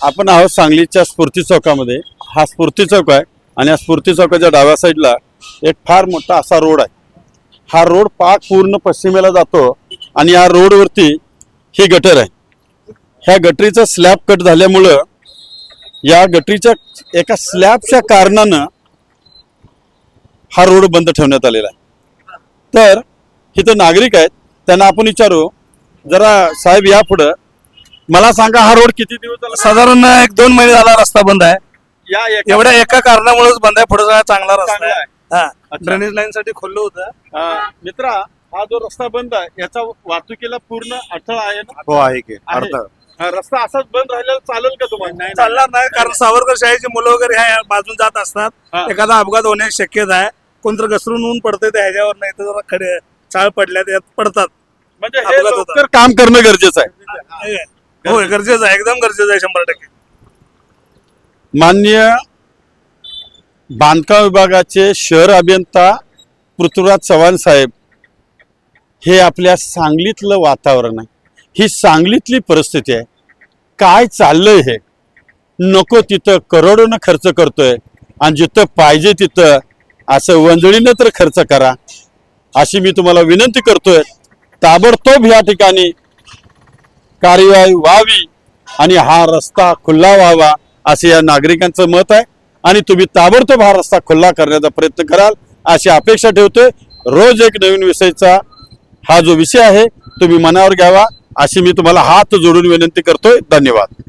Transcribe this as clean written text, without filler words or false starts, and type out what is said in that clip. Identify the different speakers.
Speaker 1: आपण आहोत सांगलीच्या स्फूर्ती चौकामध्ये। हा स्फूर्ती चौक आहे आणि या स्फूर्ती चौकाच्या डाव्या साईडला एक फार मोठा असा रोड आहे। हा रोड पाक पूर्ण पश्चिमेला जातो आणि या रोडवरती ही गटर आहे। ह्या गटरीचा स्लॅब कट झाल्यामुळं या गटरीच्या एका स्लॅबच्या कारणानं हा रोड बंद ठेवण्यात आलेला आहे। तर इथं नागरिक आहेत, त्यांना आपण विचारू, जरा साहेब या पुढं मला सांगा, हा रोड किती दिवस झाला?
Speaker 2: साधारण 1-2 महिने झाला रस्ता बंद आहे।
Speaker 1: या
Speaker 2: एवढ्या एका कारणामुळेच बंद आहे। पुढे जायला चांगला रस्ता
Speaker 1: चांगला
Speaker 2: आहे। हा, ड्रेनेज लाईन साठी खोललं होतं।
Speaker 1: मित्रा, हा जो रस्ता बंद आहे याचा वाहतुकीला पूर्ण अडथळा आहे ना?
Speaker 3: हो आहे की
Speaker 1: आहे.
Speaker 3: अडथळा.
Speaker 1: हा, रस्ता असाच बंद राहिलेला चालेल का तुम्हाला?
Speaker 2: चालणार नाही, कारण सावरकर शाळेची मुलं वगैरे ह्या बाजून जात असतात।
Speaker 1: हा.
Speaker 2: एखादा अपघात होण्याची शक्यता आहे। कोणतर घसरून ऊन पडते ते ह्याच्यावर, नाही तर जरा खडे चाळ पडल्या त्यात पडतात।
Speaker 1: म्हणजे हे
Speaker 2: अपघात होता.
Speaker 1: लवकर काम करणं गरजेचं आहे।
Speaker 2: होय, गरजेचं आहे, एकदम गरजेचं आहे, 100%।
Speaker 1: माननीय बांधकाम विभागाचे शहर अभियंता पृथ्वीराज चव्हाण साहेब हे आपल्या सांगलीतलं वातावरण आहे, ही सांगलीतली परिस्थिती आहे। काय चाललंय हे? नको तिथं करोडोनं खर्च करतोय आणि जिथं पाहिजे तिथं असं वंजळीनं तर खर्च करा, अशी मी तुम्हाला विनंती करतोय। ताबडतोब या ठिकाणी कार्यवाही व्हावी आणि हा रस्ता खुला व्हावा असे या नागरिकांचं मत आहे आणि तुम्ही ताबडतोब हा रस्ता खुला करण्याचा प्रयत्न कराल अशी अपेक्षा ठेवतोय। रोज एक नवीन विषयाचा हा जो विषय आहे तुम्ही मनावर घ्यावा अशी मी तुम्हाला हात जोडून विनंती करतोय। धन्यवाद।